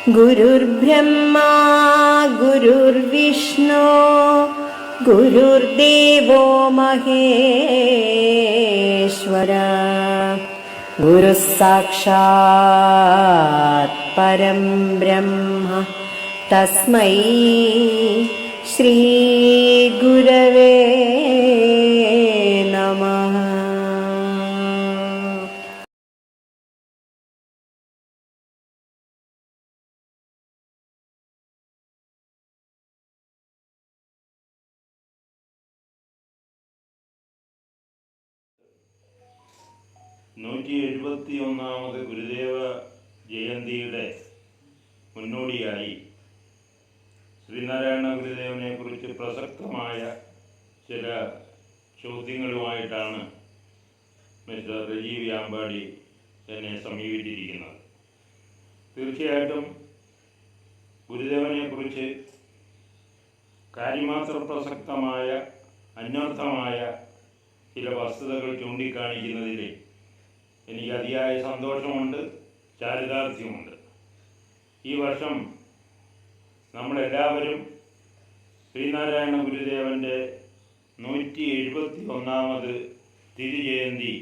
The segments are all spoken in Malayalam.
ഗുരുർബ്രഹ്മാ ഗുരുർവിഷ്ണു ഗുരുർദേവോ മഹേശ്വര ഗുരു സാക്ഷാത് പരം ബ്രഹ്മ തസ്മൈ ശ്രീ ഗുരവേ നമഃ. നൂറ്റി ഗുരുദേവ ജയന്തിയുടെ മുന്നോടിയായി ശ്രീനാരായണ ഗുരുദേവനെ കുറിച്ച് പ്രസക്തമായ ചില ചോദ്യങ്ങളുമായിട്ടാണ് മിസ്റ്റർ രജീവ് യാമ്പാടി എന്നെ സമീപിച്ചിരിക്കുന്നത്. തീർച്ചയായിട്ടും ഗുരുദേവനെ കുറിച്ച് കാര്യമാത്ര പ്രസക്തമായ അന്വർത്ഥമായ ചില വസ്തുതകൾ ചൂണ്ടിക്കാണിക്കുന്നതിൽ എനിക്ക് അതിയായ സന്തോഷമുണ്ട്, ചാരിതാർത്ഥ്യമുണ്ട്. ഈ വർഷം നമ്മളെല്ലാവരും ശ്രീനാരായണ ഗുരുദേവൻ്റെ 171 തിരുജയന്തി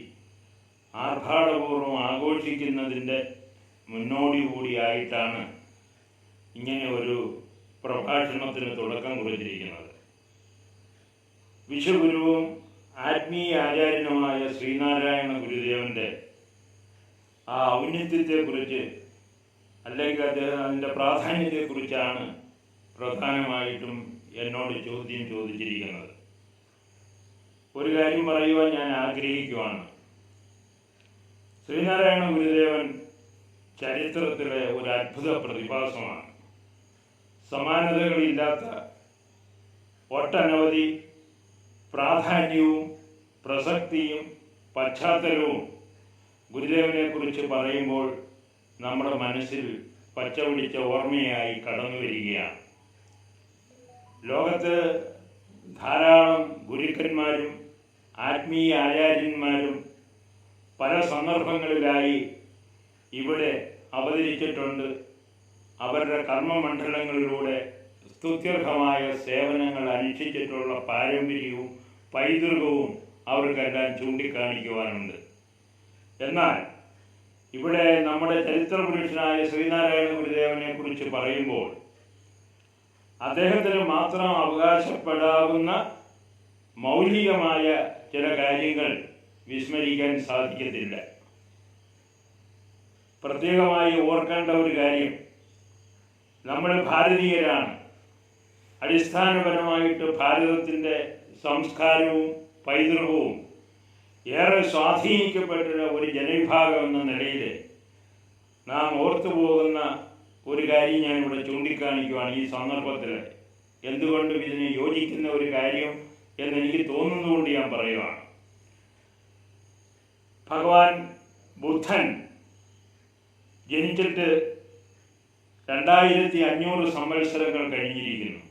ആർഭാടപൂർവ്വം ആഘോഷിക്കുന്നതിൻ്റെ മുന്നോടി കൂടിയായിട്ടാണ് ഇങ്ങനെ ഒരു പ്രഭാഷണത്തിന് തുടക്കം കുറിച്ചിരിക്കുന്നത്. വിശ്വഗുരുവും ആത്മീയ ആചാര്യനുമായ ശ്രീനാരായണ ഗുരുദേവൻ്റെ ആ ഔന്നത്യത്തെക്കുറിച്ച് അല്ലെങ്കിൽ അതിൻ്റെ പ്രാധാന്യത്തെക്കുറിച്ചാണ് പ്രധാനമായിട്ടും എന്നോട് ചോദ്യം ചോദിച്ചിരിക്കുന്നത്. ഒരു കാര്യം പറയുവാൻ ഞാൻ ആഗ്രഹിക്കുവാണ്. ശ്രീനാരായണ ഗുരുദേവൻ ചരിത്രത്തിലെ ഒരു അത്ഭുത പ്രതിഭാസമാണ്. സമാനതകളില്ലാത്ത ഒട്ടനവധി പ്രാധാന്യവും പ്രസക്തിയും പശ്ചാത്തലവും ഗുരുദേവനെ കുറിച്ച് പറയുമ്പോൾ നമ്മുടെ മനസ്സിൽ പച്ചപിടിച്ച ഓർമ്മയായി കടന്നു വരികയാണ്. ലോകത്ത് ധാരാളം ഗുരുക്കന്മാരും ആത്മീയ ആചാര്യന്മാരും പല സന്ദർഭങ്ങളിലായി ഇവിടെ അവതരിച്ചിട്ടുണ്ട്. അവരുടെ കർമ്മമണ്ഡലങ്ങളിലൂടെ സ്തുത്യർഹമായ സേവനങ്ങൾ അനുഷ്ഠിച്ചിട്ടുള്ള പാരമ്പര്യവും പൈതൃകവും അവർക്കെല്ലാം ചൂണ്ടിക്കാണിക്കുവാനുണ്ട്. എന്നാൽ ഇവിടെ നമ്മുടെ ചരിത്രപുരുഷനായ ശ്രീനാരായണ ഗുരുദേവനെ കുറിച്ച് പറയുമ്പോൾ അദ്ദേഹത്തിന് മാത്രം അവകാശപ്പെടാവുന്ന മൗലികമായ ചില കാര്യങ്ങൾ വിസ്മരിക്കാൻ സാധിക്കത്തില്ല. പ്രത്യേകമായി ഓർക്കേണ്ട ഒരു കാര്യം, നമ്മൾ ഭാരതീയരാണ്. അടിസ്ഥാനപരമായിട്ട് ഭാരതത്തിൻ്റെ സംസ്കാരവും പൈതൃകവും ഏറെ സ്വാധീനിക്കപ്പെട്ട ഒരു ജനവിഭാഗം എന്ന നിലയിൽ നാം ഓർത്തുപോകുന്ന ഒരു കാര്യം ഞാനിവിടെ ചൂണ്ടിക്കാണിക്കുവാണ്. ഈ സന്ദർഭത്തിൽ എന്തുകൊണ്ടും ഇതിന് യോജിക്കുന്ന ഒരു കാര്യം എന്നെനിക്ക് തോന്നുന്നതുകൊണ്ട് ഞാൻ പറയുവാണ്. ഭഗവാൻ ബുദ്ധൻ ജനിച്ചിട്ട് 2500 സംവത്സരങ്ങൾ കഴിഞ്ഞിരിക്കുന്നു.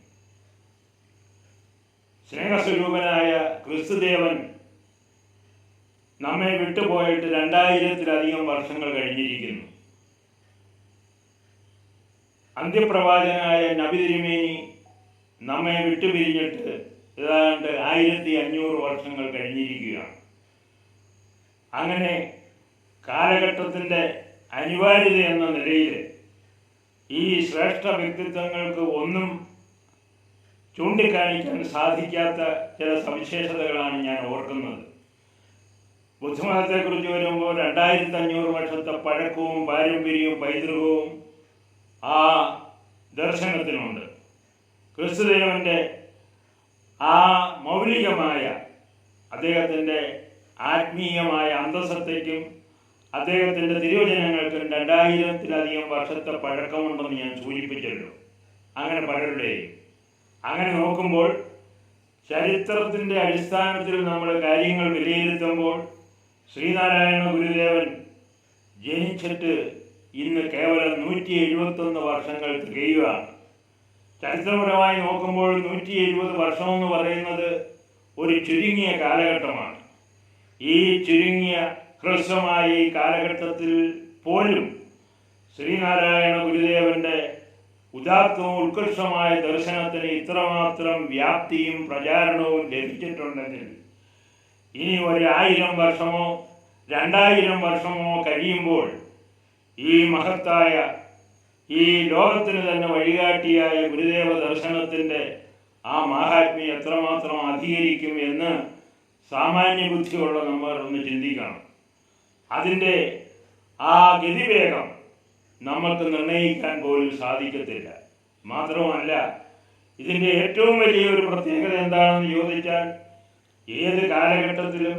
സ്നേഹസ്വരൂപനായ ക്രിസ്തുദേവൻ നമ്മെ വിട്ടുപോയിട്ട് 2000-ലധികം വർഷങ്ങൾ കഴിഞ്ഞിരിക്കുന്നു. അന്ത്യപ്രവാചകനായ നബി തിരുമേനി നമ്മെ വിട്ടുപിരിഞ്ഞിട്ട് ഏതാണ്ട് 1500 വർഷങ്ങൾ കഴിഞ്ഞിരിക്കുകയാണ്. അങ്ങനെ കാലഘട്ടത്തിൻ്റെ അനിവാര്യത എന്ന നിലയിൽ ഈ ശ്രേഷ്ഠ വ്യക്തിത്വങ്ങൾക്ക് ഒന്നും ചൂണ്ടിക്കാണിക്കാൻ സാധിക്കാത്ത ചില സവിശേഷതകളാണ് ഞാൻ ഓർക്കുന്നത്. ബുദ്ധമതത്തെക്കുറിച്ച് വരുമ്പോൾ 2500 വർഷത്തെ പഴക്കവും പാരമ്പര്യവും പൈതൃകവും ആ ദർശനത്തിനുണ്ട്. ക്രിസ്തുദേവൻ്റെ ആ മൗലികമായ അദ്ദേഹത്തിൻ്റെ ആത്മീയമായ അന്തസത്തയ്ക്കും അദ്ദേഹത്തിൻ്റെ തിരുവചനങ്ങൾക്കും 2000-ലധികം വർഷത്തെ പഴക്കമുണ്ടെന്ന് ഞാൻ സൂചിപ്പിച്ചല്ലോ. അങ്ങനെ പലരുടെയും അങ്ങനെ നോക്കുമ്പോൾ ചരിത്രത്തിൻ്റെ അടിസ്ഥാനത്തിൽ നമ്മൾ കാര്യങ്ങൾ വിലയിരുത്തുമ്പോൾ ശ്രീനാരായണ ഗുരുദേവൻ ജനിച്ചിട്ട് ഇന്ന് കേവലം 171 വർഷങ്ങൾ തികയുകയാണ്. ചരിത്രപരമായി നോക്കുമ്പോൾ 170 വർഷമെന്ന് പറയുന്നത് ഒരു ചുരുങ്ങിയ കാലഘട്ടമാണ്. ഈ ചുരുങ്ങിയ ഹ്രസ്വമായ ഈ കാലഘട്ടത്തിൽ പോലും ശ്രീനാരായണ ഗുരുദേവൻ്റെ ഉദാത്തവും ഉത്കൃഷ്ടമായ ദർശനത്തിന് ഇത്രമാത്രം വ്യാപ്തിയും പ്രചാരണവും ലഭിച്ചിട്ടുണ്ടെങ്കിൽ ഇനി 1000 വർഷമോ 2000 വർഷമോ കഴിയുമ്പോൾ ഈ മഹത്തായ ഈ ലോകത്തിന് തന്നെ വഴികാട്ടിയായ ഗുരുദേവ ദർശനത്തിൻ്റെ ആ മാഹാത്മ്യം എത്രമാത്രം അധികരിക്കും എന്ന് സാമാന്യ ബുദ്ധിയുള്ള നമ്മൾ ഒന്ന് ചിന്തിക്കണം. അതിൻ്റെ ആ ഗതിവേഗം നമുക്ക് നിർണ്ണയിക്കാൻ പോലും സാധിക്കത്തില്ല. മാത്രമല്ല, ഇതിൻ്റെ ഏറ്റവും വലിയൊരു പ്രത്യേകത എന്താണെന്ന് ചോദിച്ചാൽ, ഏത് കാലഘട്ടത്തിലും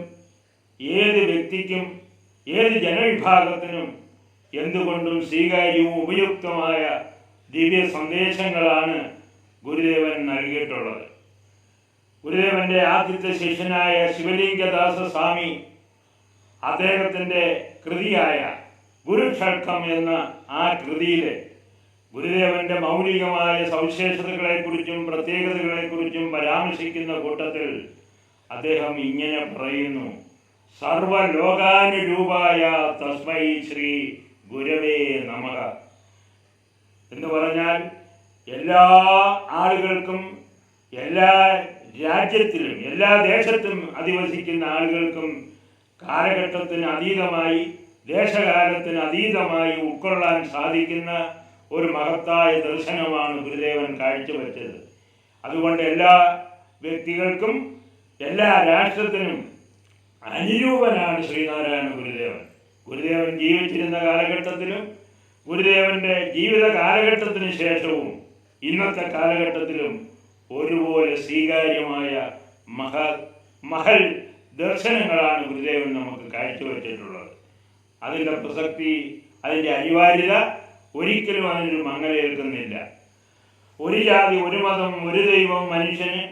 ഏത് വ്യക്തിക്കും ഏത് ജനവിഭാഗത്തിനും എന്തുകൊണ്ടും സ്വീകാര്യവും ഉപയുക്തമായ ദിവ്യ സന്ദേശങ്ങളാണ് ഗുരുദേവൻ നൽകിയിട്ടുള്ളത്. ഗുരുദേവൻ്റെ ആദ്യത്തെ ശിഷ്യനായ ശിവലിംഗദാസ സ്വാമി അദ്ദേഹത്തിൻ്റെ കൃതിയായ ഗുരുഷഡ്കം എന്ന ആ കൃതിയിൽ ഗുരുദേവൻ്റെ മൗലികമായ സവിശേഷതകളെക്കുറിച്ചും പ്രത്യേകതകളെക്കുറിച്ചും പരാമർശിക്കുന്ന കൂട്ടത്തിൽ അദ്ദേഹം ഇങ്ങനെ പറയുന്നു: സർവലോകാനുരൂപായ തസ്മൈ ശ്രീ ഗുരവേ നമഃ എന്ന് പറഞ്ഞാൽ, എല്ലാ ആളുകൾക്കും എല്ലാ രാജ്യത്തിലും എല്ലാ ദേശത്തും അധിവസിക്കുന്ന ആളുകൾക്കും കാലഘട്ടത്തിന് അതീതമായി ദേശകാലത്തിന് അതീതമായി ഉൾക്കൊള്ളാൻ സാധിക്കുന്ന ഒരു മഹത്തായ ദർശനമാണ് ഗുരുദേവൻ കാഴ്ചവെച്ചത്. അതുകൊണ്ട് എല്ലാ വ്യക്തികൾക്കും എല്ലാ രാഷ്ട്രത്തിനും അനുരൂപനാണ് ശ്രീനാരായണ ഗുരുദേവൻ. ഗുരുദേവൻ ജീവിച്ചിരുന്ന കാലഘട്ടത്തിലും ഗുരുദേവൻ്റെ ജീവിത കാലഘട്ടത്തിന് ശേഷവും ഇന്നത്തെ കാലഘട്ടത്തിലും ഒരുപോലെ സ്വീകാര്യമായ മഹൽ ദർശനങ്ങളാണ് ഗുരുദേവൻ നമുക്ക് കാഴ്ചവെച്ചിട്ടുള്ളത്. അതിൻ്റെ പ്രസക്തി, അതിൻ്റെ അനിവാര്യത ഒരിക്കലും അതിനൊരു മങ്ങലേൽക്കുന്നില്ല. ഒരു ജാതി, ഒരു മതം, ഒരു ദൈവം, മനുഷ്യന്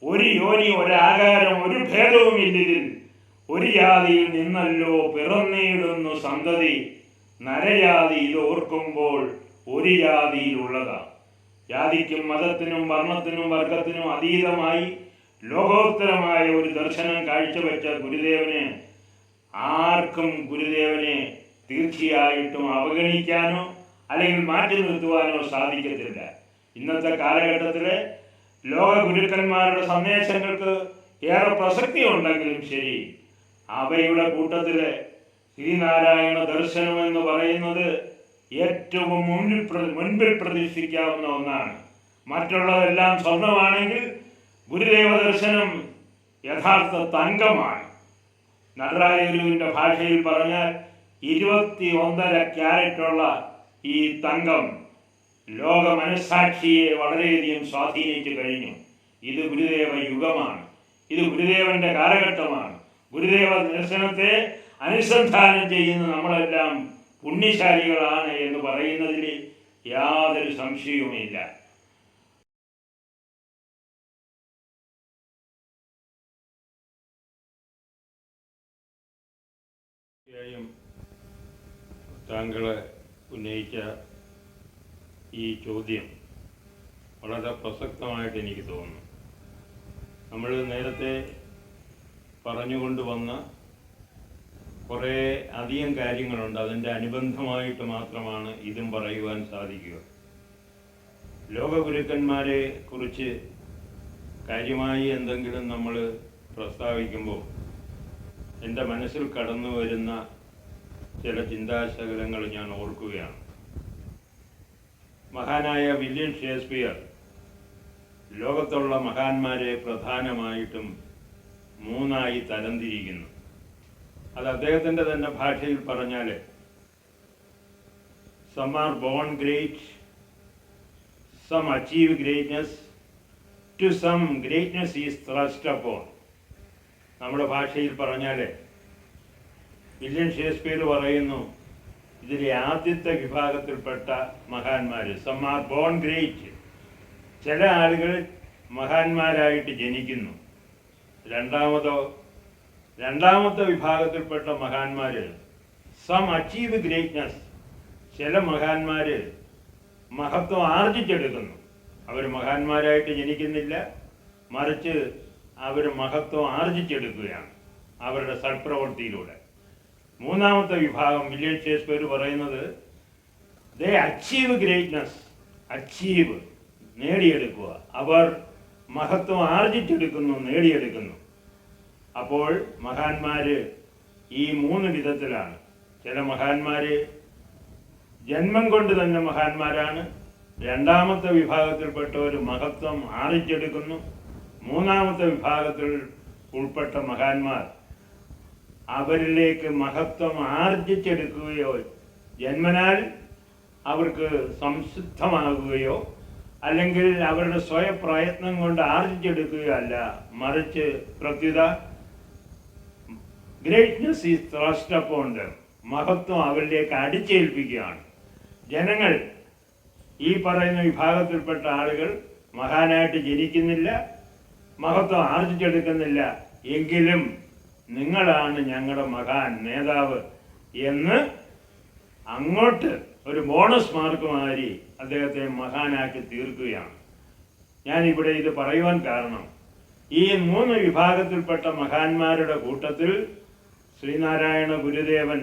ഒരു യോനി, ഒരാകാരം, ഒരു ഭേദവുമില്ലിതിൽ. ഒരു ജാതിയിൽ നിന്നല്ലോ പിറന്നേടുന്നു സന്തതി, നരജാതി ഇതോർക്കുമ്പോൾ ഒരു ജാതിയിലുള്ളതാ. ജാതിക്കും മതത്തിനും വർണ്ണത്തിനും വർഗത്തിനും അതീതമായി ലോകോത്തരമായ ഒരു ദർശനം കാഴ്ചവെച്ച ഗുരുദേവന് ആർക്കും ഗുരുദേവനെ തീർച്ചയായിട്ടും അവഗണിക്കാനോ അല്ലെങ്കിൽ മാറ്റി നിർത്തുവാനോ സാധിക്കത്തില്ല. ഇന്നത്തെ കാലഘട്ടത്തിലെ ലോക ഗുരുക്കന്മാരുടെ സന്ദേശങ്ങൾക്ക് ഏറെ പ്രസക്തി ഉണ്ടെങ്കിലും ശരി, അവയുടെ കൂട്ടത്തിലെ ശ്രീനാരായണ ദർശനം എന്ന് പറയുന്നത് ഏറ്റവും മുൻപിൽ പ്രതീക്ഷിക്കാവുന്ന ഒന്നാണ്. മറ്റുള്ളതെല്ലാം സ്വർണ്ണമാണെങ്കിൽ ഗുരുദേവ ദർശനം യഥാർത്ഥ തങ്കമാണ്. നടരാജ ഗുരുവിൻ്റെ ഭാഷയിൽ പറഞ്ഞാൽ 21.5 ക്യാരറ്റുള്ള ഈ തങ്കം ലോക മനസ്സാക്ഷിയെ വളരെയധികം സ്വാധീനിച്ചു കഴിഞ്ഞു. ഇത് ഗുരുദേവ യുഗമാണ്, ഇത് ഗുരുദേവന്റെ കാലഘട്ടമാണ്. ഗുരുദേവ ദർശനത്തെ അനുസന്ധാനം ചെയ്യുന്ന നമ്മളെല്ലാം പുണ്യശാലികളാണ് എന്ന് പറയുന്നതിൽ യാതൊരു സംശയവുമില്ല. താങ്കളെ ഉന്നയിച്ച ഈ ചോദ്യം വളരെ പ്രസക്തമായിട്ട് എനിക്ക് തോന്നുന്നു. നമ്മൾ നേരത്തെ പറഞ്ഞുകൊണ്ടുവന്ന കുറേ അധികം കാര്യങ്ങളുണ്ട്. അതിൻ്റെ അനുബന്ധമായിട്ട് മാത്രമാണ് ഇതും പറയുവാൻ സാധിക്കുക. ലോകഗുരുക്കന്മാരെ കുറിച്ച് കാര്യമായി എന്തെങ്കിലും നമ്മൾ പ്രസ്താവിക്കുമ്പോൾ എൻ്റെ മനസ്സിൽ കടന്നു വരുന്ന ചില ചിന്താശകലങ്ങൾ ഞാൻ ഓർക്കുകയാണ്. മഹാനായ വില്യം ഷേക്സ്പിയർ ലോകത്തുള്ള മഹാന്മാരെ പ്രധാനമായിട്ടും 3 തരംതിരിക്കുന്നു. അത് അദ്ദേഹത്തിൻ്റെ തന്നെ ഭാഷയിൽ പറഞ്ഞാൽ, some are born great, some achieve greatness, to some greatness is thrust upon. നമ്മുടെ ഭാഷയിൽ പറഞ്ഞാൽ വില്യം ഷേക്സ്പിയർ പറയുന്നു, ഇതിലെ ആദ്യത്തെ വിഭാഗത്തിൽപ്പെട്ട മഹാന്മാർ സം ആർ ബോൺ ഗ്രേറ്റ്, ചില ആളുകൾ മഹാന്മാരായിട്ട് ജനിക്കുന്നു. രണ്ടാമത്തെ വിഭാഗത്തിൽപ്പെട്ട മഹാന്മാർ സം അച്ചീവ് ഗ്രേറ്റ്നെസ്, ചില മഹാന്മാർ മഹത്വം ആർജിച്ചെടുക്കുന്നു. അവർ മഹാന്മാരായിട്ട് ജനിക്കുന്നില്ല, മറിച്ച് അവർ മഹത്വം ആർജിച്ചെടുക്കുകയാണ് അവരുടെ സൽപ്രവൃത്തിയിലൂടെ. മൂന്നാമത്തെ വിഭാഗം വില്യം ഷേക്സ്പിയർ പറയുന്നത് ദേ അച്ചീവ് ഗ്രേറ്റ്നെസ്, അച്ചീവ് നേടിയെടുക്കുക, അവർ മഹത്വം ആർജിച്ചെടുക്കുന്നു, നേടിയെടുക്കുന്നു. അപ്പോൾ മഹാന്മാർ ഈ 3 വിധത്തിലാണ്. ചില മഹാന്മാർ ജന്മം കൊണ്ട് തന്നെ മഹാന്മാരാണ്. രണ്ടാമത്തെ വിഭാഗത്തിൽപ്പെട്ടവർ മഹത്വം ആർജിച്ചെടുക്കുന്നു. മൂന്നാമത്തെ വിഭാഗത്തിൽ ഉൾപ്പെട്ട മഹാന്മാർ അവരിലേക്ക് മഹത്വം ആർജിച്ചെടുക്കുകയോ ജന്മനാൽ അവർക്ക് സംസിദ്ധമാകുകയോ അല്ലെങ്കിൽ അവരുടെ സ്വയപ്രയത്നം കൊണ്ട് ആർജിച്ചെടുക്കുകയോ അല്ല, മറിച്ച് പ്രത്യുത greatness is thrust upon dum, മഹത്വം അവരിലേക്ക് അടിച്ചേൽപ്പിക്കുകയാണ്. ജനങ്ങൾ, ഈ പറയുന്ന വിഭാഗത്തിൽപ്പെട്ട ആളുകൾ മഹാനായിട്ട് ജനിക്കുന്നില്ല, മഹത്വം ആർജിച്ചെടുക്കുന്നില്ല, എങ്കിലും നിങ്ങളാണ് ഞങ്ങളുടെ മഹാൻ നേതാവ് എന്ന് അങ്ങോട്ട് ഒരു ബോണസ് മാർക്ക് മാതിരി അദ്ദേഹത്തെ മഹാനാക്കി തീർക്കുകയാണ്. ഞാനിവിടെ ഇത് പറയുവാൻ കാരണം, ഈ 3 വിഭാഗത്തിൽപ്പെട്ട മഹാന്മാരുടെ കൂട്ടത്തിൽ ശ്രീനാരായണ ഗുരുദേവൻ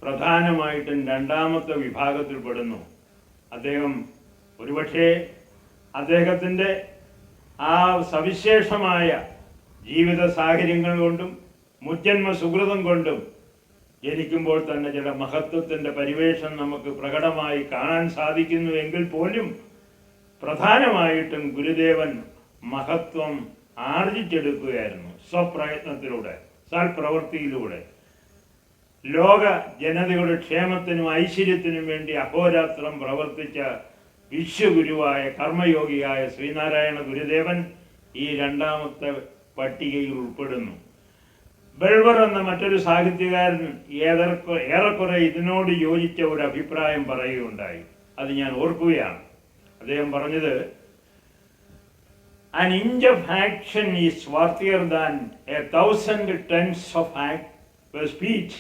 പ്രധാനമായിട്ടും രണ്ടാമത്തെ വിഭാഗത്തിൽപ്പെടുന്നു. അദ്ദേഹം ഒരുപക്ഷെ അദ്ദേഹത്തിൻ്റെ ആ സവിശേഷമായ ജീവിത സാഹചര്യങ്ങൾ കൊണ്ടും മുജ്ജന്മ സുഹൃതം കൊണ്ടും ജനിക്കുമ്പോൾ തന്നെ ചില മഹത്വത്തിൻ്റെ പരിവേഷം നമുക്ക് പ്രകടമായി കാണാൻ സാധിക്കുന്നു. എങ്കിൽ പോലും പ്രധാനമായിട്ടും ഗുരുദേവൻ മഹത്വം ആർജിച്ചെടുക്കുകയായിരുന്നു സ്വപ്രയത്നത്തിലൂടെ, സൽപ്രവൃത്തിയിലൂടെ. ലോക ജനതയുടെ ക്ഷേമത്തിനും ഐശ്വര്യത്തിനും വേണ്ടി അഹോരാത്രം പ്രവർത്തിച്ച വിശ്വഗുരുവായ കർമ്മയോഗിയായ ശ്രീനാരായണ ഗുരുദേവൻ ഈ രണ്ടാമത്തെ പട്ടികയിൽ ഉൾപ്പെടുന്നു. ബെൾവർ എന്ന മറ്റൊരു സാഹിത്യകാരൻ ഏറെക്കുറെ ഇതിനോട് യോജിച്ച ഒരു അഭിപ്രായം പറയുകയുണ്ടായി. അത് ഞാൻ ഓർക്കുകയാണ്. അദ്ദേഹം പറഞ്ഞത്, an inch of action is worthier than 1,000 tons of speech.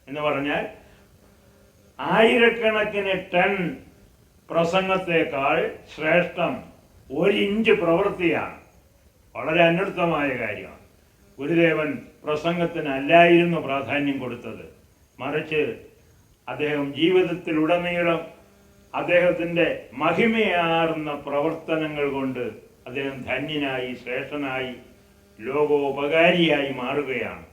എന്ന് പറഞ്ഞാൽ 1000കണക്കിന് ടൺ പ്രസംഗത്തെക്കാൾ ശ്രേഷ്ഠം 1 ഇഞ്ച് പ്രവൃത്തിയാണ്. വളരെ അന്വർത്ഥമായ കാര്യമാണ്. ഗുരുദേവൻ പ്രസംഗത്തിനല്ലായിരുന്നു പ്രാധാന്യം കൊടുത്തത്, മറിച്ച് അദ്ദേഹം ജീവിതത്തിലുടനീളം അദ്ദേഹത്തിൻ്റെ മഹിമയാർന്ന പ്രവർത്തനങ്ങൾ കൊണ്ട് അദ്ദേഹം ധന്യനായി, ശ്രേഷ്ഠനായി, ലോകോപകാരിയായി മാറുകയാണ്.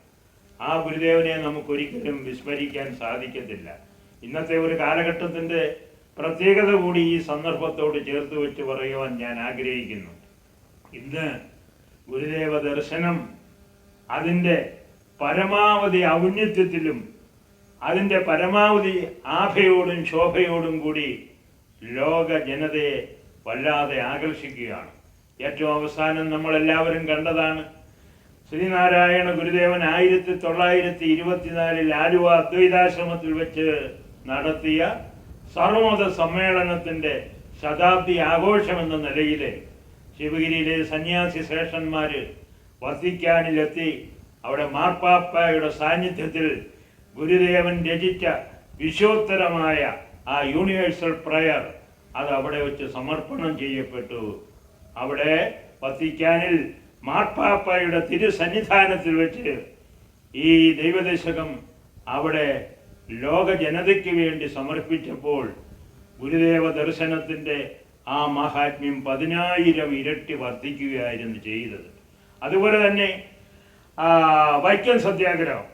ആ ഗുരുദേവനെ നമുക്കൊരിക്കലും വിസ്മരിക്കാൻ സാധിക്കത്തില്ല. ഇന്നത്തെ ഒരു കാലഘട്ടത്തിൻ്റെ പ്രത്യേകത കൂടി ഈ സന്ദർഭത്തോട് ചേർത്ത് വെച്ച് പറയുവാൻ ഞാൻ ആഗ്രഹിക്കുന്നു. ഇന്ന് ഗുരുദേവ ദർശനം അതിൻ്റെ പരമാവധി ഔന്നത്യത്തിലും അതിൻ്റെ പരമാവധി ആഭയോടും ശോഭയോടും കൂടി ലോക ജനതയെ വല്ലാതെ ആകർഷിക്കുകയാണ്. ഏറ്റവും അവസാനം നമ്മളെല്ലാവരും കണ്ടതാണ് ശ്രീനാരായണ ഗുരുദേവൻ 1924 ആലുവ അദ്വൈതാശ്രമത്തിൽ വെച്ച് നടത്തിയ സർവമത സമ്മേളനത്തിൻ്റെ ശതാബ്ദി ആഘോഷമെന്ന നിലയിൽ ശിവഗിരിയിലെ സന്യാസി ശ്രേഷ്ഠന്മാർ വത്തിക്കാനിലെത്തി അവിടെ മാർപ്പാപ്പയുടെ സാന്നിധ്യത്തിൽ ഗുരുദേവൻ രചിച്ച വിശ്വോത്തരമായ ആ യൂണിവേഴ്സൽ പ്രയർ അത് അവിടെ വെച്ച് സമർപ്പണം ചെയ്യപ്പെട്ടു. അവിടെ വത്തിക്കാനിൽ മാർപ്പാപ്പയുടെ തിരുസന്നിധാനത്തിൽ വെച്ച് ഈ ദൈവദശകം അവിടെ ലോക ജനതയ്ക്ക് വേണ്ടി സമർപ്പിച്ചപ്പോൾ ഗുരുദേവ ദർശനത്തിൻ്റെ ആ മഹാത്മ്യം 10,000 ഇരട്ടി വർദ്ധിക്കുകയായിരുന്നു ചെയ്തത്. അതുപോലെ തന്നെ വൈക്കം സത്യാഗ്രഹം,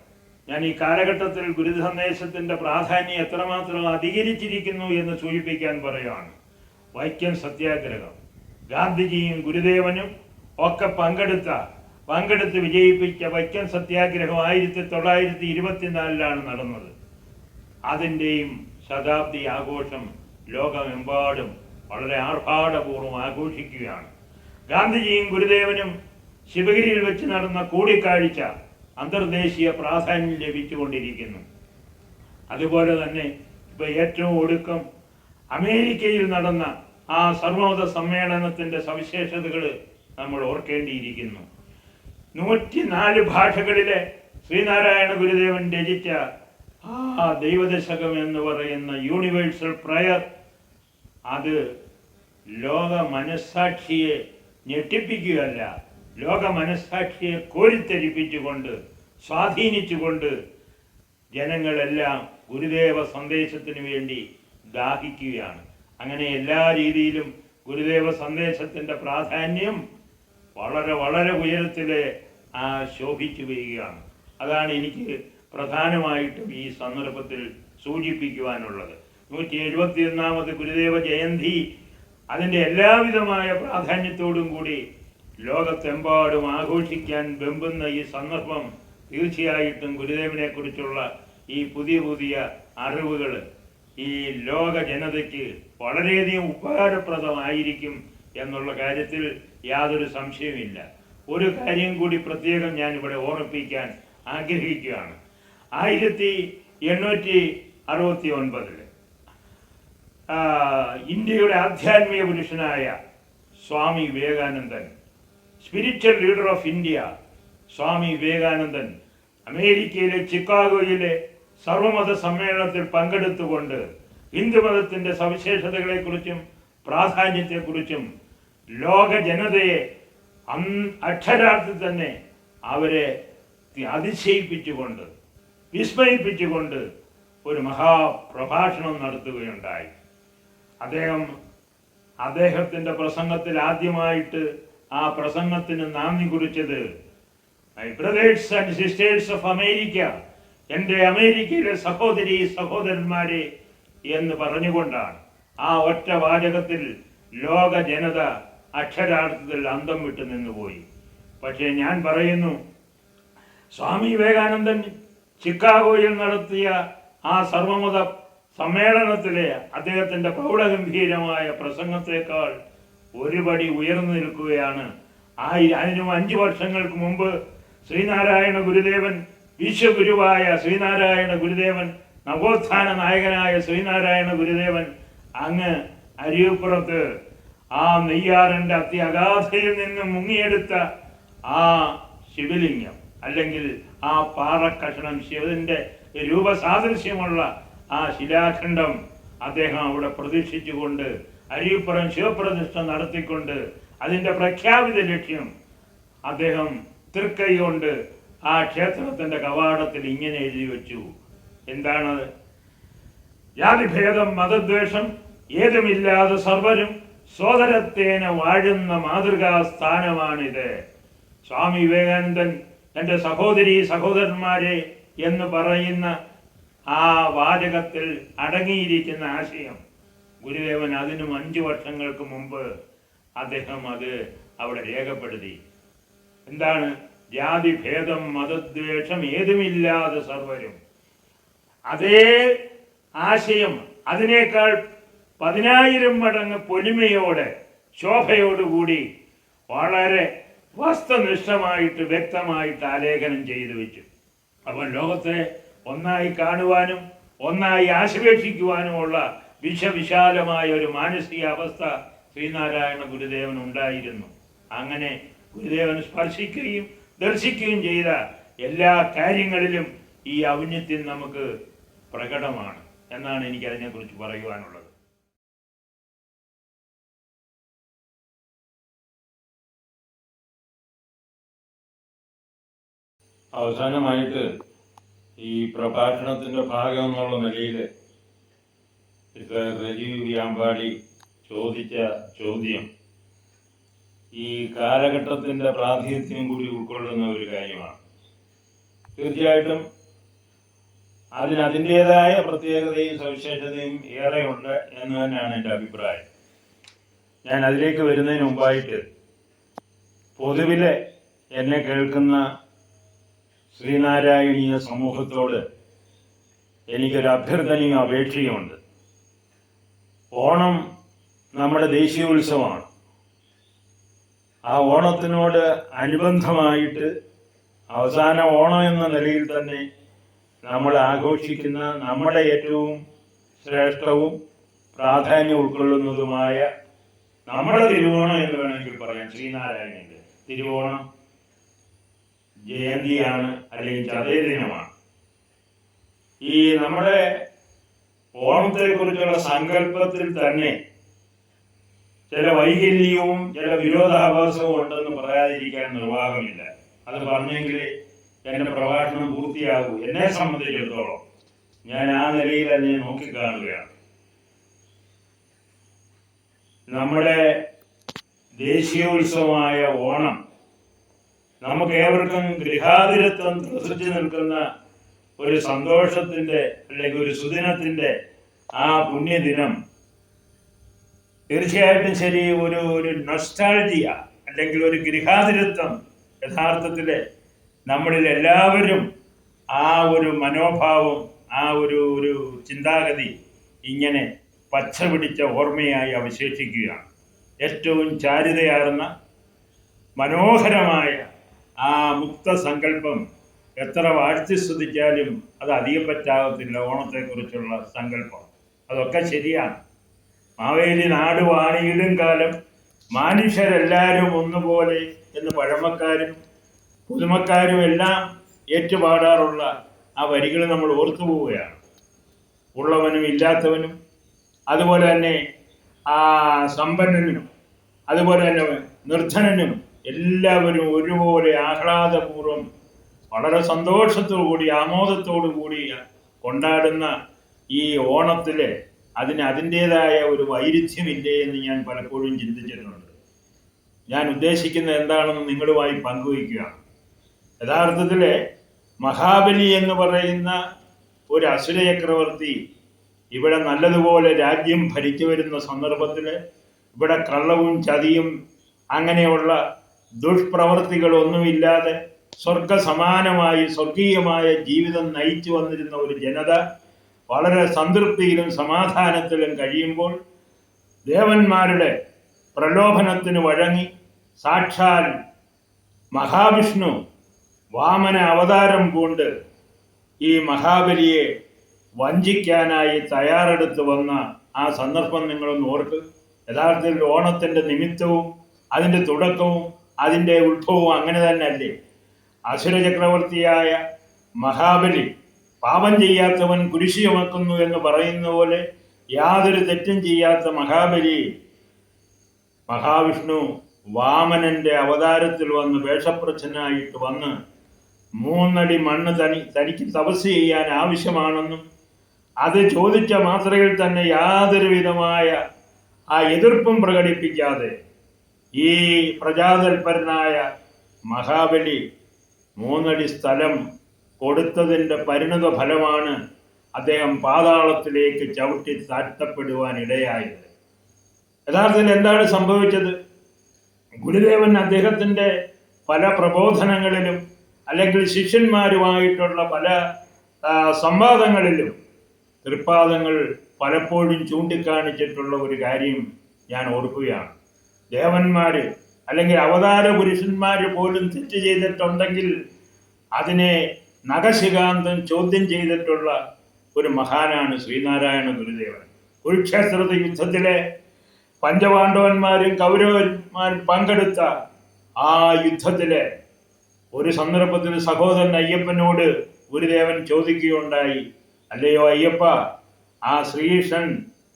ഞാൻ ഈ കാലഘട്ടത്തിൽ ഗുരു സന്ദേശത്തിൻ്റെ പ്രാധാന്യം എത്രമാത്രം അധികരിച്ചിരിക്കുന്നു എന്ന് സൂചിപ്പിക്കാൻ പറയുകയാണ്. വൈക്കം സത്യാഗ്രഹം ഗാന്ധിജിയും ഗുരുദേവനും ഒക്കെ പങ്കെടുത്ത് വിജയിപ്പിച്ച വൈക്കം സത്യാഗ്രഹം 1924 നടന്നത്. അതിൻ്റെയും ശതാബ്ദി ആഘോഷം ലോകമെമ്പാടും വളരെ ആർഭാടപൂർവ്വം ആഘോഷിക്കുകയാണ്. ഗാന്ധിജിയും ഗുരുദേവനും ശിവഗിരിയിൽ വെച്ച് നടന്ന കൂടിക്കാഴ്ച അന്തർദേശീയ പ്രാധാന്യം ലഭിച്ചുകൊണ്ടിരിക്കുന്നു. അതുപോലെ തന്നെ ഇപ്പോൾ ഏറ്റവും ഒടുക്കം അമേരിക്കയിൽ നടന്ന ആ സർവമത സമ്മേളനത്തിൻ്റെ സവിശേഷതകൾ നമ്മൾ ഓർക്കേണ്ടിയിരിക്കുന്നു. 104 ഭാഷകളിലെ ശ്രീനാരായണ ഗുരുദേവൻ രചിച്ച ആ ദൈവദശകം എന്ന് പറയുന്ന യൂണിവേഴ്സൽ പ്രയർ അത് ലോക മനസ്സാക്ഷിയെ ഞെട്ടിപ്പിക്കുകയല്ല, ലോക മനസ്സാക്ഷിയെ കോരിത്തരിപ്പിച്ചുകൊണ്ട് സ്വാധീനിച്ചുകൊണ്ട് ജനങ്ങളെല്ലാം ഗുരുദേവ സന്ദേശത്തിന് വേണ്ടി ദാഹിക്കുകയാണ്. അങ്ങനെ എല്ലാ രീതിയിലും ഗുരുദേവ സന്ദേശത്തിൻ്റെ പ്രാധാന്യം വളരെ വളരെ ഉയരത്തിൽ ശോഭിച്ചു വരികയാണ്. അതാണ് എനിക്ക് പ്രധാനമായിട്ടും ഈ സന്ദർഭത്തിൽ സൂചിപ്പിക്കുവാനുള്ളത്. 171 ഗുരുദേവ ജയന്തി അതിൻ്റെ എല്ലാവിധമായ പ്രാധാന്യത്തോടും കൂടി ലോകത്തെമ്പാടും ആഘോഷിക്കാൻ വെമ്പുന്ന ഈ സന്ദർഭം തീർച്ചയായിട്ടും ഗുരുദേവനെ കുറിച്ചുള്ള ഈ പുതിയ പുതിയ അറിവുകൾ ഈ ലോക ജനതയ്ക്ക് വളരെയധികം ഉപകാരപ്രദമായിരിക്കും എന്നുള്ള കാര്യത്തിൽ യാതൊരു സംശയമില്ല. ഒരു കാര്യം കൂടി പ്രത്യേകം ഞാനിവിടെ ഓർമ്മിപ്പിക്കാൻ ആഗ്രഹിക്കുകയാണ്. 1869 ഇന്ത്യയുടെ ആധ്യാത്മിക പുരുഷനായ സ്വാമി വിവേകാനന്ദൻ, സ്പിരിച്വൽ ലീഡർ ഓഫ് ഇന്ത്യ സ്വാമി വിവേകാനന്ദൻ അമേരിക്കയിലെ ചിക്കാഗോയിലെ സർവമത സമ്മേളനത്തിൽ പങ്കെടുത്തുകൊണ്ട് ഹിന്ദുമതത്തിൻ്റെ സവിശേഷതകളെക്കുറിച്ചും പ്രാധാന്യത്തെക്കുറിച്ചും ലോക ജനതയെ അക്ഷരാർത്ഥത്തിൽ തന്നെ അവരെ അതിശയിപ്പിച്ചുകൊണ്ട് വിസ്മയിപ്പിച്ചുകൊണ്ട് ഒരു മഹാപ്രഭാഷണം നടത്തുകയുണ്ടായി. അദ്ദേഹത്തിൻ്റെ പ്രസംഗത്തിൽ ആദ്യമായിട്ട് ആ പ്രസംഗത്തിന് നാന്ദി കുറിച്ചത് my brothers and sisters of America, എൻ്റെ അമേരിക്കയിലെ സഹോദരി സഹോദരന്മാരെ എന്ന് പറഞ്ഞുകൊണ്ടാണ്. ആ ഒറ്റ വാചകത്തിൽ ലോക ജനത അക്ഷരാർത്ഥത്തിൽ അന്തം വിട്ടു നിന്നുപോയി. പക്ഷേ ഞാൻ പറയുന്നു, സ്വാമി വിവേകാനന്ദൻ ചിക്കാഗോയിൽ നടത്തിയ ആ സർവമത സമ്മേളനത്തിലെ അദ്ദേഹത്തിൻ്റെ പ്രൗഢഗംഭീരമായ പ്രസംഗത്തേക്കാൾ ഒരുപടി ഉയർന്നു നിൽക്കുകയാണ്. അതിനും 5 വർഷങ്ങൾക്ക് മുമ്പ് ശ്രീനാരായണ ഗുരുദേവൻ, വിശ്വഗുരുവായ ശ്രീനാരായണ ഗുരുദേവൻ, നവോത്ഥാന നായകനായ ശ്രീനാരായണ ഗുരുദേവൻ അങ്ങ് അരിയപ്പുറത്ത് ആ നെയ്യാറിൻ്റെ അത്യഗാധയിൽ നിന്ന് മുങ്ങിയെടുത്ത ആ ശിവലിംഗം അല്ലെങ്കിൽ ആ പാറക്കഷണം, ശിവന്റെ രൂപസാദൃശ്യമുള്ള ആ ശിലാഖണ്ഡം അദ്ദേഹം അവിടെ പ്രതിഷ്ഠിച്ചുകൊണ്ട് അരിയപ്പുറം ശിവപ്രതിഷ്ഠ നടത്തിക്കൊണ്ട് അതിൻ്റെ പ്രഖ്യാപിത ലക്ഷ്യം അദ്ദേഹം തൃക്കൈ കൊണ്ട് ആ ക്ഷേത്രത്തിൻ്റെ കവാടത്തിൽ ഇങ്ങനെ എഴുതി വെച്ചു. എന്താണത്? ജാതിഭേദം മതദ്വേഷം ഏതുമില്ലാതെ സർവരും സോദരത്തേന വാഴുന്ന മാതൃകാ സ്ഥാനമാണിത്. സ്വാമി വിവേകാനന്ദൻ എൻ്റെ സഹോദരി സഹോദരന്മാരെ എന്ന് പറയുന്ന ആ വാചകത്തിൽ അടങ്ങിയിരിക്കുന്ന ആശയം ഗുരുദേവൻ അതിനും 5 വർഷങ്ങൾക്ക് മുമ്പ് അദ്ദേഹം അത് അവിടെ രേഖപ്പെടുത്തി. എന്താണ്? ജാതിഭേദം മതദ്വേഷം ഏതുമില്ലാതെ സർവരും. അതേ ആശയം അതിനേക്കാൾ 10,000 മടങ്ങ് പൊലിമയോടെ ശോഭയോടുകൂടി വളരെ വസ്തുനിഷ്ഠമായിട്ട് വ്യക്തമായിട്ട് ആലേഖനം ചെയ്തു വെച്ചു. അപ്പോൾ ലോകത്തെ ഒന്നായി കാണുവാനും ഒന്നായി ആശ്ലേഷിക്കുവാനുമുള്ള വിശാലമായ ഒരു മാനസിക അവസ്ഥ ശ്രീനാരായണ ഗുരുദേവൻ ഉണ്ടായിരുന്നു. അങ്ങനെ ഗുരുദേവൻ സ്പർശിക്കുകയും ദർശിക്കുകയും ചെയ്ത എല്ലാ കാര്യങ്ങളിലും ഈ ഔന്നത്യം നമുക്ക് പ്രകടമാണ് എന്നാണ് എനിക്ക് അതിനെക്കുറിച്ച് പറയുവാനുള്ളത്. അവസാനമായിട്ട് ഈ പ്രഭാഷണത്തിൻ്റെ ഭാഗം എന്നുള്ള നിലയിൽ രജീവ് വ്യാമ്പാടി ചോദിച്ച ചോദ്യം ഈ കാലഘട്ടത്തിൻ്റെ പ്രാതിനിധ്യം കൂടി ഉൾക്കൊള്ളുന്ന ഒരു കാര്യമാണ്. തീർച്ചയായിട്ടും അതിൻ്റേതായ പ്രത്യേകതയും സവിശേഷതയും ഏറെയുണ്ട് എന്ന് തന്നെയാണ് എൻ്റെ അഭിപ്രായം. ഞാൻ അതിലേക്ക് വരുന്നതിന് മുമ്പായിട്ട് പൊതുവിലെ എന്നെ കേൾക്കുന്ന ശ്രീനാരായണീയ സമൂഹത്തോട് എനിക്കൊരു അഭ്യർത്ഥനയും അപേക്ഷയുമുണ്ട്. ഓണം നമ്മുടെ ദേശീയോത്സവമാണ്. ആ ഓണത്തിനോട് അനുബന്ധമായിട്ട് അവസാന ഓണം എന്ന നിലയിൽ തന്നെ നമ്മൾ ആഘോഷിക്കുന്ന നമ്മുടെ ഏറ്റവും ശ്രേഷ്ഠവും പ്രാധാന്യം ഉൾക്കൊള്ളുന്നതുമായ നമ്മുടെ തിരുവോണം എന്ന് വേണമെങ്കിൽ പറയാം. ശ്രീനാരായണന്റെ തിരുവോണം ജയന്തിയാണ്, അല്ലെങ്കിൽ ചതയ ദിനമാണ്. ഈ നമ്മുടെ ഓണത്തെക്കുറിച്ചുള്ള സങ്കല്പത്തിൽ തന്നെ ചില വൈകല്യവും ചില വിരോധാഭാസവും ഉണ്ടെന്ന് പറയാതിരിക്കാൻ നിർവാഹമില്ല. അത് പറഞ്ഞെങ്കിൽ എൻ്റെ പ്രഭാഷണം പൂർത്തിയാകൂ. എന്നെ സംബന്ധിച്ചിടത്തോളം ഞാൻ ആ നിലയിൽ തന്നെ നോക്കിക്കാണുകയാണ്. നമ്മുടെ ദേശീയോത്സവമായ ഓണം, നമുക്ക് ഏവർക്കും ഗൃഹാതിരത്വം ത്രസിച്ചു നിൽക്കുന്ന ഒരു സന്തോഷത്തിന്റെ അല്ലെങ്കിൽ ഒരു സുദിനത്തിന്റെ ആ പുണ്യദിനം തീർച്ചയായിട്ടും ശരി, ഒരു നൊസ്റ്റാൾജിയ അല്ലെങ്കിൽ ഒരു ഗൃഹാതിരത്വം യഥാർത്ഥത്തിൽ നമ്മളിൽ എല്ലാവരും ആ ഒരു മനോഭാവം, ആ ഒരു ചിന്താഗതി ഇങ്ങനെ പച്ച പിടിച്ച ഓർമ്മയായി അവശേഷിക്കുകയാണ്. ഏറ്റവും ചാരുതയാർന്ന മനോഹരമായ ആ മുക്തസങ്കല്പം എത്ര വാഴ്ത്തി സ്തുതിച്ചാലും അത് അധികം പറ്റാകത്തില്ല. ഓണത്തെക്കുറിച്ചുള്ള സങ്കല്പം അതൊക്കെ ശരിയാണ്. മാവേലി നാട് വാണിയിടും കാലം മനുഷ്യരെല്ലാവരും ഒന്നുപോലെ എന്ന് പഴമക്കാരും പുതുമക്കാരും എല്ലാം ഏറ്റുപാടാറുള്ള ആ വരികൾ നമ്മൾ ഓർത്തു പോവുകയാണ്. ഉള്ളവനും ഇല്ലാത്തവനും, അതുപോലെ തന്നെ ആ സമ്പന്നനും, അതുപോലെ തന്നെ നിർധനനും എല്ലാവരും ഒരുപോലെ ആഹ്ലാദപൂർവ്വം വളരെ സന്തോഷത്തോടു കൂടി ആമോദത്തോടു കൂടി കൊണ്ടാടുന്ന ഈ ഓണത്തിൽ അതിന് അതിൻ്റെതായ ഒരു വൈരുദ്ധ്യമില്ലേ എന്ന് ഞാൻ പലപ്പോഴും ചിന്തിച്ചിട്ടുണ്ട്. ഞാൻ ഉദ്ദേശിക്കുന്നത് എന്താണെന്ന് നിങ്ങളുമായി പങ്കുവയ്ക്കുകയാണ്. യഥാർത്ഥത്തിൽ മഹാബലി എന്ന് പറയുന്ന ഒരു അസുര ചക്രവർത്തി ഇവിടെ നല്ലതുപോലെ രാജ്യം ഭരിച്ചു വരുന്ന സന്ദർഭത്തിൽ ഇവിടെ കള്ളവും ചതിയും അങ്ങനെയുള്ള ദുഷ്പ്രവർത്തികളൊന്നുമില്ലാതെ സ്വർഗസമാനമായി സ്വർഗീയമായ ജീവിതം നയിച്ചു വന്നിരുന്ന ഒരു ജനത വളരെ സംതൃപ്തിയിലും സമാധാനത്തിലും കഴിയുമ്പോൾ ദേവന്മാരുടെ പ്രലോഭനത്തിന് വഴങ്ങി സാക്ഷാൽ മഹാവിഷ്ണു വാമന അവതാരം കൊണ്ട് ഈ മഹാബലിയെ വഞ്ചിക്കാനായി തയ്യാറെടുത്ത് വന്ന ആ സന്ദർഭം നിങ്ങളൊന്ന് ഓർക്ക്. യഥാർത്ഥത്തിൽ ഓണത്തിൻ്റെ നിമിത്തവും അതിൻ്റെ തുടക്കവും അതിൻ്റെ ഉത്ഭവവും അങ്ങനെ തന്നെ അല്ലേ? അസുര ചക്രവർത്തിയായ മഹാബലി പാപം ചെയ്യാത്തവൻ കുരിശ് ചുമക്കുന്നു എന്ന് പറയുന്ന പോലെ യാതൊരു തെറ്റും ചെയ്യാത്ത മഹാബലി മഹാവിഷ്ണു വാമനന്റെ അവതാരത്തിൽ വന്ന് വേഷപ്രച്ഛനായിട്ട് വന്ന് 3 അടി മണ്ണ് തനിക്ക് തപസ് ചെയ്യാൻ ആവശ്യമാണെന്നും അത് ചോദിച്ച മാത്രയിൽ തന്നെ യാതൊരു വിധമായ ആ എതിർപ്പും പ്രകടിപ്പിക്കാതെ ഈ പ്രജാതൽപരനായ മഹാബലി 3 അടി സ്ഥലം കൊടുത്തതിൻ്റെ പരിണത ഫലമാണ് അദ്ദേഹം പാതാളത്തിലേക്ക് ചവിട്ടി താഴ്ത്തപ്പെടുവാൻ ഇടയായത്. യഥാർത്ഥത്തിൽ എന്താണ് സംഭവിച്ചത്? ഗുരുദേവൻ അദ്ദേഹത്തിൻ്റെ പല പ്രബോധനങ്ങളിലും അല്ലെങ്കിൽ ശിഷ്യന്മാരുമായിട്ടുള്ള പല സംവാദങ്ങളിലും തൃപ്പാദങ്ങൾ പലപ്പോഴും ചൂണ്ടിക്കാണിച്ചിട്ടുള്ള ഒരു കാര്യം ഞാൻ ഓർക്കുകയാണ്. ദേവന്മാര് അല്ലെങ്കിൽ അവതാര പുരുഷന്മാർ പോലും തെറ്റ് ചെയ്തിട്ടുണ്ടെങ്കിൽ അതിനെ നഖശികാന്തം ചോദ്യം ചെയ്തിട്ടുള്ള ഒരു മഹാനാണ് ശ്രീനാരായണ ഗുരുദേവൻ. കുരുക്ഷേത്ര യുദ്ധത്തിലെ പഞ്ചപാണ്ഡവന്മാരും കൗരവന്മാരും പങ്കെടുത്ത ആ യുദ്ധത്തിലെ ഒരു സന്ദർഭത്തിൽ സഹോദരൻ അയ്യപ്പനോട് ഗുരുദേവൻ ചോദിക്കുകയുണ്ടായി, അല്ലയോ അയ്യപ്പ, ആ ശ്രീകൃഷ്ണൻ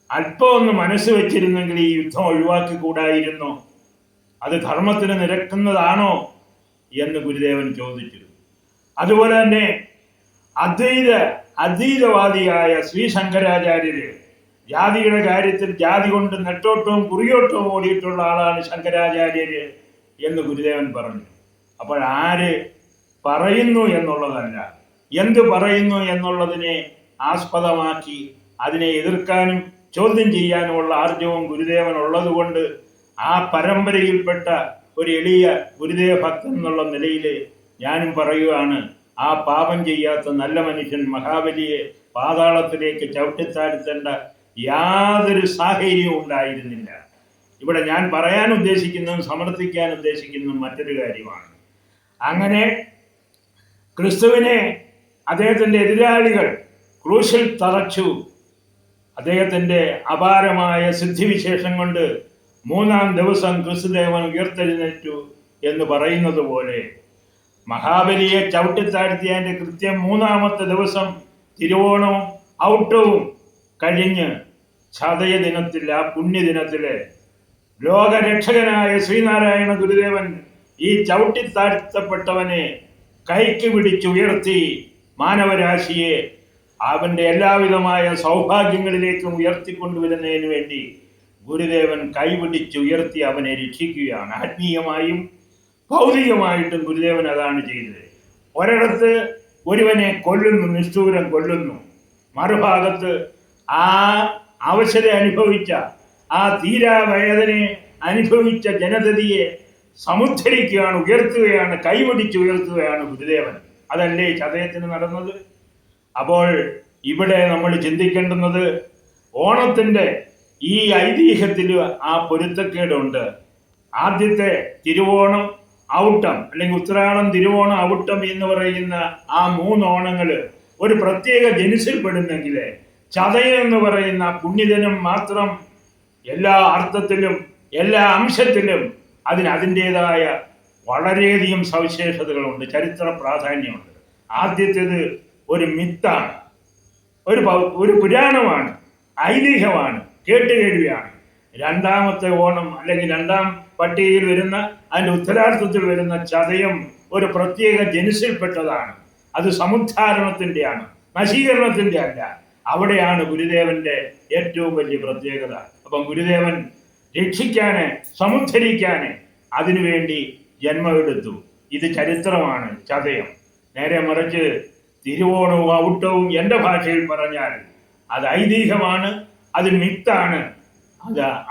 അല്പം ഒന്ന് മനസ്സ് വെച്ചിരുന്നെങ്കിൽ ഈ യുദ്ധം ഒഴിവാക്കി കൂടായിരുന്നോ? അത് ധർമ്മത്തിന് നിരക്കുന്നതാണോ എന്ന് ഗുരുദേവൻ ചോദിച്ചു. അതുപോലെ തന്നെ അദ്വൈതവാദിയായ ശ്രീ ശങ്കരാചാര്യര് ജാതിയുടെ കാര്യത്തിൽ ജാതി കൊണ്ട് നെട്ടോട്ടവും കുറിയോട്ടവും ഓടിയിട്ടുള്ള ആളാണ് ശങ്കരാചാര്യര് എന്ന് ഗുരുദേവൻ പറഞ്ഞു. അപ്പോൾ ആര് പറയുന്നു എന്നുള്ളതല്ല, എന്ത് പറയുന്നു എന്നുള്ളതിനെ ആസ്പദമാക്കി അതിനെ എതിർക്കാനും ചോദ്യം ചെയ്യാനുമുള്ള ആർജവും ഗുരുദേവൻ ഉള്ളതുകൊണ്ട് ആ പരമ്പരയിൽപ്പെട്ട ഒരു എളിയ ഗുരുദേവ ഭക്തൻ എന്നുള്ള നിലയിൽ ഞാനും പറയുകയാണ്, ആ പാപം ചെയ്യാത്ത നല്ല മനുഷ്യൻ മഹാബലിയെ പാതാളത്തിലേക്ക് ചവിട്ടിത്താഴ്ത്തേണ്ട യാതൊരു സാഹചര്യവും ഉണ്ടായിരുന്നില്ല. ഇവിടെ ഞാൻ പറയാൻ ഉദ്ദേശിക്കുന്നതും സമർത്ഥിക്കാൻ ഉദ്ദേശിക്കുന്നതും മറ്റൊരു കാര്യമാണ്. അങ്ങനെ ക്രിസ്തുവിനെ അദ്ദേഹത്തിൻ്റെ എതിരാളികൾ ക്രൂശിൽ തറച്ചു. അദ്ദേഹത്തിൻ്റെ അപാരമായ സിദ്ധിവിശേഷം കൊണ്ട് 3-ാം ദിവസം ക്രിസ്തുദേവൻ ഉയർത്തെഴുന്നേറ്റു എന്ന് പറയുന്നത് പോലെ മഹാബലിയെ ചവിട്ടിത്താഴ്ത്തിയതിൻ്റെ കൃത്യം 3-ാമത്തെ ദിവസം തിരുവോണവും ഔട്ടവും കഴിഞ്ഞ് ചതയ ദിനത്തിൽ, ആ പുണ്യദിനത്തില് ലോകരക്ഷകനായ ശ്രീനാരായണ ഗുരുദേവൻ ഈ ചവിട്ടിത്താഴ്ത്തപ്പെട്ടവനെ കൈക്ക് പിടിച്ചുയർത്തി മാനവരാശിയെ അവൻ്റെ എല്ലാവിധമായ സൗഭാഗ്യങ്ങളിലേക്കും ഉയർത്തിക്കൊണ്ടുവരുന്നതിന് വേണ്ടി ഗുരുദേവൻ കൈപിടിച്ചുയർത്തി അവനെ രക്ഷിക്കുകയാണ്. ആത്മീയമായും ഭൗതികമായിട്ടും ഗുരുദേവൻ അതാണ് ചെയ്തത്. ഒരിടത്ത് ഒരുവനെ കൊല്ലുന്നു, നിഷ്ഠൂരം കൊല്ലുന്നു. മറുഭാഗത്ത് ആ അവശത അനുഭവിച്ച, ആ തീരാവേദനയെ അനുഭവിച്ച ജനതയെ സമുദ്ധരിക്കുകയാണ്, ഉയർത്തുകയാണ്, കൈപിടിച്ചുയർത്തുകയാണ് ഗുരുദേവൻ. അതല്ലേ ചതയത്തിന് നടന്നത്? അപ്പോൾ ഇവിടെ നമ്മൾ ചിന്തിക്കേണ്ടുന്നത്, ഓണത്തിൻ്റെ ഈ ഐതിഹ്യത്തിൽ ആ പൊരുത്തക്കേടുണ്ട്. ആദ്യത്തെ തിരുവോണം, ഔട്ടം, അല്ലെങ്കിൽ ഉത്രാടം, തിരുവോണം, ഔട്ടം എന്ന് പറയുന്ന ആ 3 ഓണങ്ങൾ ഒരു പ്രത്യേക ജനുസിൽപ്പെടുന്നെങ്കിൽ ചതയം എന്ന് പറയുന്ന പുണ്യദിനം മാത്രം എല്ലാ അർത്ഥത്തിലും എല്ലാ അംശത്തിലും അതിൻ്റെതായ വളരെയധികം സവിശേഷതകളുണ്ട്, ചരിത്ര പ്രാധാന്യമുണ്ട്. ആദ്യത്തേത് ഒരു മിത്താണ്, ഒരു പുരാണമാണ്, ഐതിഹ്യമാണ്, കേട്ടുകേൾവിയാണ്. രണ്ടാമത്തെ ഓണം അല്ലെങ്കിൽ രണ്ടാം പട്ടികയിൽ വരുന്ന, അതിൻ്റെ ഉത്തരാർത്ഥത്തിൽ വരുന്ന ചതയം ഒരു പ്രത്യേക ജനുസിൽപ്പെട്ടതാണ്. അത് സമുദ്ധാരണത്തിൻ്റെയാണ്, നശീകരണത്തിൻ്റെ അല്ല. അവിടെയാണ് ഗുരുദേവന്റെ ഏറ്റവും വലിയ പ്രത്യേകത. അപ്പം ഗുരുദേവൻ രക്ഷിക്കാന്, സമുദ്ധരിക്കാന് അതിനുവേണ്ടി ജന്മമെടുത്തു. ഇത് ചരിത്രമാണ് ചതയം. നേരെ മറിച്ച് തിരുവോണവും ഔട്ടവും എൻ്റെ ഭാഷയിൽ പറഞ്ഞാൽ അത് ഐതിഹ്യമാണ്, അത് മിത്താണ്.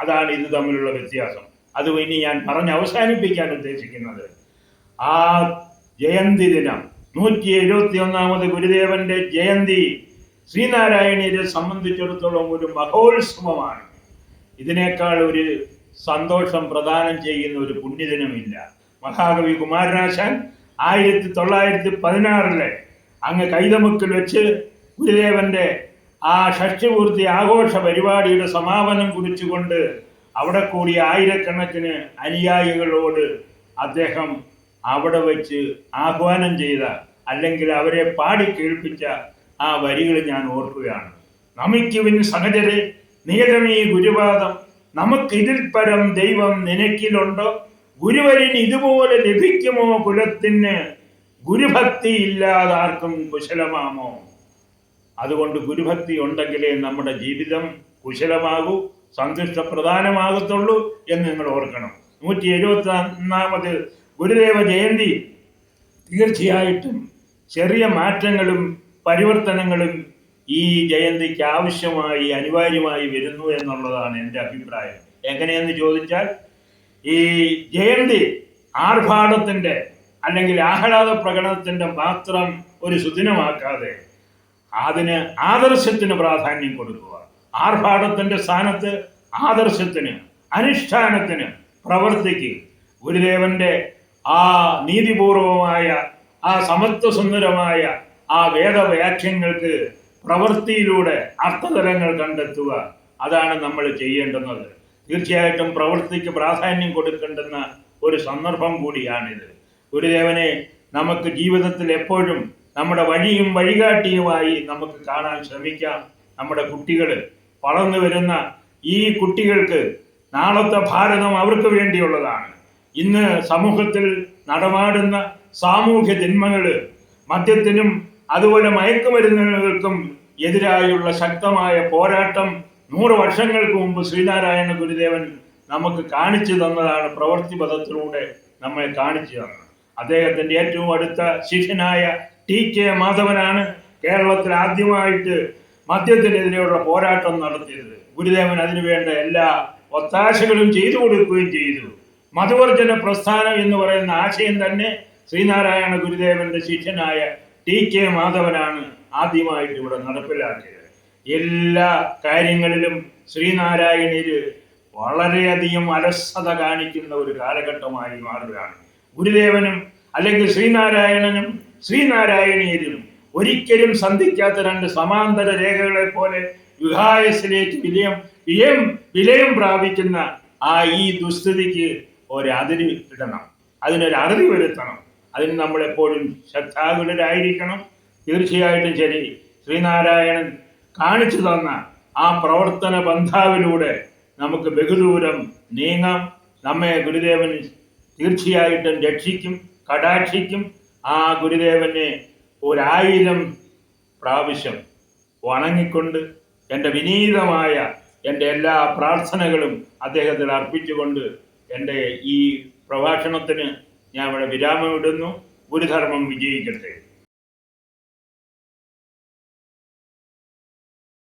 അതാണ് ഇത് തമ്മിലുള്ള വ്യത്യാസം. അത് ഇനി ഞാൻ പറഞ്ഞ് അവസാനിപ്പിക്കാൻ ഉദ്ദേശിക്കുന്നത്, ആ ജയന്തി ദിനം 171ാമത് ഗുരുദേവന്റെ ജയന്തി ശ്രീനാരായണീയരെ സംബന്ധിച്ചിടത്തോളം ഒരു മഹോത്സവമാണ്. ഇതിനേക്കാൾ ഒരു സന്തോഷം പ്രദാനം ചെയ്യുന്ന ഒരു പുണ്യദിനമില്ല. മഹാകവി കുമാരനാശാൻ 1916 അങ്ങ് കൈതമുക്കിൽ വെച്ച് ഗുരുദേവന്റെ ആ ഷഷ്ടിപൂർത്തി ആഘോഷ പരിപാടിയുടെ സമാപനം കുറിച്ചുകൊണ്ട് അവിടെ കൂടി ആയിരക്കണക്കിന് അനുയായികളോട് അദ്ദേഹം അവിടെ വെച്ച് ആഹ്വാനം ചെയ്ത, അല്ലെങ്കിൽ അവരെ പാടി കേൾപ്പിച്ച ആ വരികൾ ഞാൻ ഓർക്കുകയാണ്. നമിക്കുവിൻ സഹചരെ നിയതമീ ഗുരുപാദം, നമുക്കിതിൽ പരം ദൈവം നിനക്കിലുണ്ടോ, ഗുരുവരിന് ഇതുപോലെ ലഭിക്കുമോ കുലത്തിന്, ഗുരുഭക്തി ഇല്ലാതാർക്കും കുശലമാമോ. അതുകൊണ്ട് ഗുരുഭക്തി ഉണ്ടെങ്കിലേ നമ്മുടെ ജീവിതം കുശലമാകൂ, സന്തുഷ്ടപ്രധാനമാകത്തുള്ളൂ എന്ന് നിങ്ങൾ ഓർക്കണം. 171ാമത് ഗുരുദേവ ജയന്തി തീർച്ചയായിട്ടും ചെറിയ മാറ്റങ്ങളും പരിവർത്തനങ്ങളും ഈ ജയന്തിക്ക് ആവശ്യമായി, അനിവാര്യമായി വരുന്നു എന്നുള്ളതാണ് എൻ്റെ അഭിപ്രായം. എങ്ങനെയെന്ന് ചോദിച്ചാൽ, ഈ ജയന്തി ആർഭാടത്തിൻ്റെ അല്ലെങ്കിൽ ആഹ്ലാദ പ്രകടനത്തിൻ്റെ മാത്രം ഒരു സുദിനമാക്കാതെ അതിന് ആദർശത്തിന് പ്രാധാന്യം കൊടുക്കുക. ആർഭാടത്തിൻ്റെ സ്ഥാനത്ത് ആദർശത്തിന്, അനുഷ്ഠാനത്തിന്, പ്രവർത്തിക്ക്. ഗുരുദേവന്റെ ആ നീതിപൂർവമായ, ആ സമത്വസുന്ദരമായ ആ വേദവാക്യങ്ങൾക്ക് പ്രവൃത്തിയിലൂടെ അർത്ഥതലങ്ങൾ കണ്ടെത്തുക. അതാണ് നമ്മൾ ചെയ്യേണ്ടുന്നത്. തീർച്ചയായിട്ടും പ്രവൃത്തിക്ക് പ്രാധാന്യം കൊടുക്കേണ്ടുന്ന ഒരു സന്ദർഭം കൂടിയാണിത്. ഗുരുദേവനെ നമുക്ക് ജീവിതത്തിൽ എപ്പോഴും നമ്മുടെ വഴിയും വഴികാട്ടിയുമായി നമുക്ക് കാണാൻ ശ്രമിക്കാം. നമ്മുടെ കുട്ടികൾ, വളർന്നു വരുന്ന ഈ കുട്ടികൾക്ക് നാളത്തെ ഭാരതം അവർക്ക് വേണ്ടിയുള്ളതാണ്. ഇന്ന് സമൂഹത്തിൽ നടമാടുന്ന സാമൂഹ്യ തിന്മകൾ, മദ്യത്തിനും അതുപോലെ മയക്കുമരുന്നുകൾക്കും എതിരായുള്ള ശക്തമായ പോരാട്ടം 100 വർഷങ്ങൾക്ക് മുമ്പ് ശ്രീനാരായണ ഗുരുദേവൻ നമുക്ക് കാണിച്ചു തന്നതാണ്. പ്രവൃത്തിപഥത്തിലൂടെ നമ്മെ കാണിച്ചു തന്നത് അദ്ദേഹത്തിന്റെ ഏറ്റവും അടുത്ത ശിഷ്യനായ TK മാധവനാണ് കേരളത്തിൽ ആദ്യമായിട്ട് മദ്യത്തിനെതിരെയുള്ള പോരാട്ടം നടത്തിയത്. ഗുരുദേവൻ അതിനുവേണ്ട എല്ലാ ഒത്താശകളും ചെയ്തു കൊടുക്കുകയും ചെയ്തു. മധുവർജന പ്രസ്ഥാനം എന്ന് പറയുന്ന ആശയം തന്നെ ശ്രീനാരായണ ഗുരുദേവന്റെ ശിഷ്യനായ TK മാധവനാണ് ആദ്യമായിട്ട് ഇവിടെ നടപ്പിലാക്കിയത്. എല്ലാ കാര്യങ്ങളിലും ശ്രീനാരായണീയര് വളരെയധികം അലസത കാണിക്കുന്ന ഒരു കാലഘട്ടമായി മാറുകയാണ്. ഗുരുദേവനും അല്ലെങ്കിൽ ശ്രീനാരായണനും ശ്രീനാരായണീയരും ഒരിക്കലും സന്ധിക്കാത്ത 2 സമാന്തര രേഖകളെ പോലെ വിഹായസിലേക്ക് വിലയം പ്രാപിക്കുന്ന ഈ ദുസ്ഥിതിക്ക് ഒരതിരി ഇടണം, അതിനൊരു അറുതി വരുത്തണം. അതിന് നമ്മളെപ്പോഴും ശ്രദ്ധാകുലരായിരിക്കണം. തീർച്ചയായിട്ടും ശരി, ശ്രീനാരായണൻ കാണിച്ചു തന്ന ആ പ്രവർത്തന പന്ഥാവിലൂടെ നമുക്ക് ബഹുദൂരം നീങ്ങാം. നമ്മെ ഗുരുദേവൻ തീർച്ചയായിട്ടും രക്ഷിക്കും, കടാക്ഷിക്കും. ആ ഗുരുദേവനെ 1000 പ്രാവശ്യം വണങ്ങിക്കൊണ്ട് എൻ്റെ വിനീതമായ എൻ്റെ എല്ലാ പ്രാർത്ഥനകളും അദ്ദേഹത്തിൽ അർപ്പിച്ചുകൊണ്ട് എൻ്റെ ഈ പ്രഭാഷണത്തിന് ഞാൻ ഇവിടെ വിരാമമിടുന്നു. ഗുരുധർമ്മം വിജയിക്കട്ടെ.